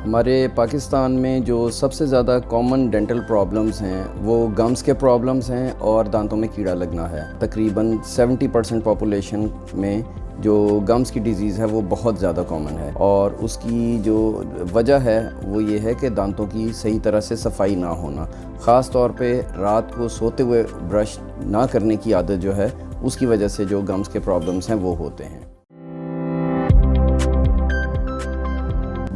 हमारे पाकिस्तान में जो सबसे ज़्यादा कॉमन डेंटल प्रॉब्लम्स हैं वो गम्स के प्रॉब्लम्स हैं और दांतों में कीड़ा लगना है। तकरीबन 70% पॉपुलेशन में जो गम्स की डिज़ीज़ है वो बहुत ज़्यादा कॉमन है और उसकी जो वजह है वो ये है कि दांतों की सही तरह से सफाई ना होना। ख़ास तौर पे रात को सोते हुए ब्रश ना करने की आदत जो है उसकी वजह से जो गम्स के प्रॉब्लम्स हैं वो होते हैं।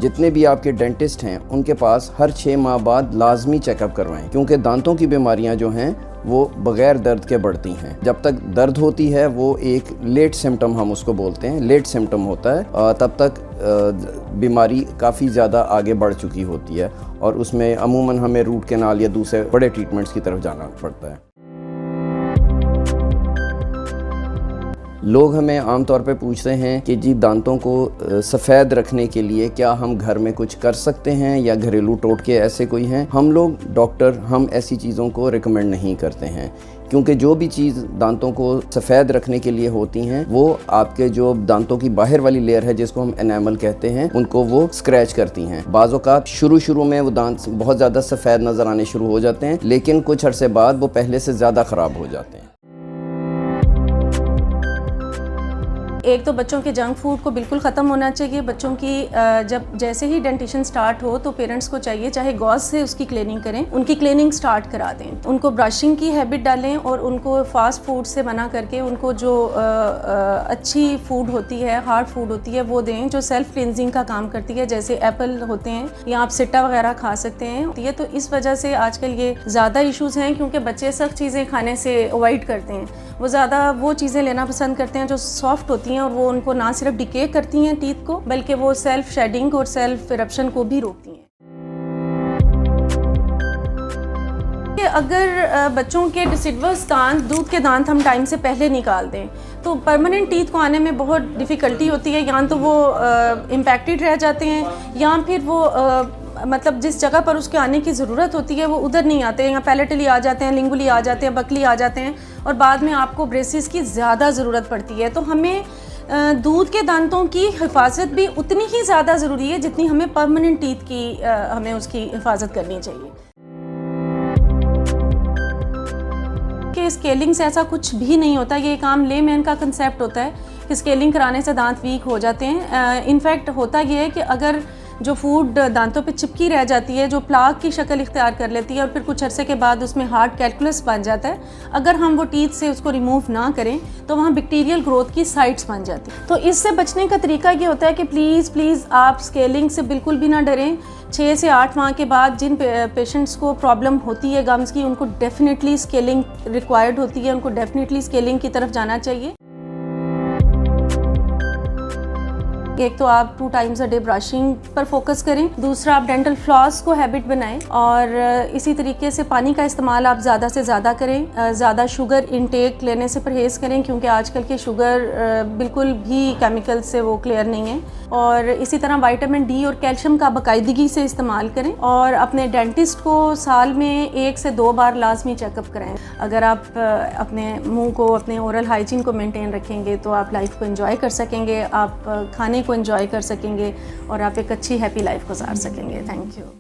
जितने भी आपके डेंटिस्ट हैं उनके पास हर 6 माह बाद लाजमी चेकअप करवाएं, क्योंकि दांतों की बीमारियां जो हैं वो बग़ैर दर्द के बढ़ती हैं। जब तक दर्द होती है वो एक लेट सिम्टम हम उसको बोलते हैं, लेट सिम्टम होता है, तब तक बीमारी काफ़ी ज़्यादा आगे बढ़ चुकी होती है और उसमें अमूमन हमें रूट कैनाल या दूसरे बड़े ट्रीटमेंट्स की तरफ जाना पड़ता है। लोग हमें आम तौर पे पूछते हैं कि जी दांतों को सफ़ेद रखने के लिए क्या हम घर में कुछ कर सकते हैं या घरेलू टोटके ऐसे कोई हैं। हम लोग डॉक्टर हम ऐसी चीज़ों को रिकमेंड नहीं करते हैं, क्योंकि जो भी चीज़ दांतों को सफ़ेद रखने के लिए होती हैं वो आपके जो दांतों की बाहर वाली लेयर है जिसको हम एनामल कहते हैं उनको वो स्क्रैच करती हैं। बाज़ औक़ात शुरू में वो दांत बहुत ज़्यादा सफ़ेद नज़र आने शुरू हो जाते हैं, लेकिन कुछ अरसे बाद वो पहले से ज़्यादा ख़राब हो जाते हैं। एक तो बच्चों के जंक फूड को बिल्कुल ख़त्म होना चाहिए। बच्चों की जब जैसे ही डेंटिशन स्टार्ट हो तो पेरेंट्स को चाहिए चाहे गॉज से उसकी क्लीनिंग करें, उनकी क्लीनिंग स्टार्ट करा दें, उनको ब्रशिंग की हैबिट डालें और उनको फास्ट फूड से मना करके उनको जो अच्छी फूड होती है, हार्ड फूड होती है वो दें जो सेल्फ क्लिनजिंग का काम करती है, जैसे एप्पल होते हैं या आप सिट्टा वगैरह खा सकते हैं। तो इस वजह से आजकल ये ज़्यादा इशूज़ हैं क्योंकि बच्चे सख्त चीज़ें खाने से अवॉइड करते हैं, वो ज़्यादा वो चीज़ें लेना पसंद करते हैं जो सॉफ्ट होती हैं और वो उनको ना सिर्फ डिके करती हैं टीथ को बल्कि वो सेल्फ शेडिंग और सेल्फ इरप्शन को भी रोकती हैं। अगर बच्चों के डिसिडवस दांत, दूध के दांत हम टाइम से पहले निकाल दें तो परमानेंट टीथ को आने में बहुत डिफ़िकल्टी होती है, या तो वो इम्पैक्टेड रह जाते हैं या फिर वो मतलब जिस जगह पर उसके आने की ज़रूरत होती है वो उधर नहीं आते हैं, या पैलेटली आ जाते हैं, लिंगुअली आ जाते हैं, बकली आ जाते हैं और बाद में आपको ब्रेसेस की ज़्यादा ज़रूरत पड़ती है। तो हमें दूध के दांतों की हिफाजत भी उतनी ही ज़्यादा ज़रूरी है जितनी हमें परमानेंट टीथ की हमें उसकी हिफाजत करनी चाहिए। कि स्केलिंग से ऐसा कुछ भी नहीं होता, ये एक आम लेमैन का कंसेप्ट होता है कि स्केलिंग कराने से दांत वीक हो जाते हैं। इनफैक्ट होता ये है कि अगर जो फूड दांतों पे चिपकी रह जाती है, जो प्लाक की शक्ल इख्तियार कर लेती है और फिर कुछ अरसे के बाद उसमें हार्ड कैलकुलस बन जाता है, अगर हम वो टीथ से उसको रिमूव ना करें तो वहाँ बैक्टीरियल ग्रोथ की साइट्स बन जाती है। तो इससे बचने का तरीका ये होता है कि प्लीज़ आप स्केलिंग से बिल्कुल भी ना डरें। 6 से 8 माह के बाद जिन पेशेंट्स को प्रॉब्लम होती है गम्स की, उनको डेफिनेटली स्केलिंग रिक्वायर्ड होती है, उनको डेफिनेटली स्केलिंग की तरफ जाना चाहिए। एक तो आप 2 टाइम्स अ डे ब्रशिंग पर फोकस करें, दूसरा आप डेंटल फ्लॉस को हैबिट बनाएं और इसी तरीके से पानी का इस्तेमाल आप ज़्यादा से ज़्यादा करें। ज़्यादा शुगर इंटेक लेने से परहेज़ करें क्योंकि आजकल के शुगर बिल्कुल भी केमिकल से वो क्लियर नहीं है। और इसी तरह विटामिन डी और कैल्शियम का बाकायदगी से इस्तेमाल करें और अपने डेंटिस्ट को साल में 1 से 2 बार लाजमी चेकअप कराएं। अगर आप अपने मुंह को, अपने ओरल हाइजीन को मेंटेन रखेंगे तो आप लाइफ को एंजॉय कर सकेंगे, आप खाने को एंजॉय कर सकेंगे और आप एक अच्छी हैप्पी लाइफ गुजार सकेंगे। Thank you.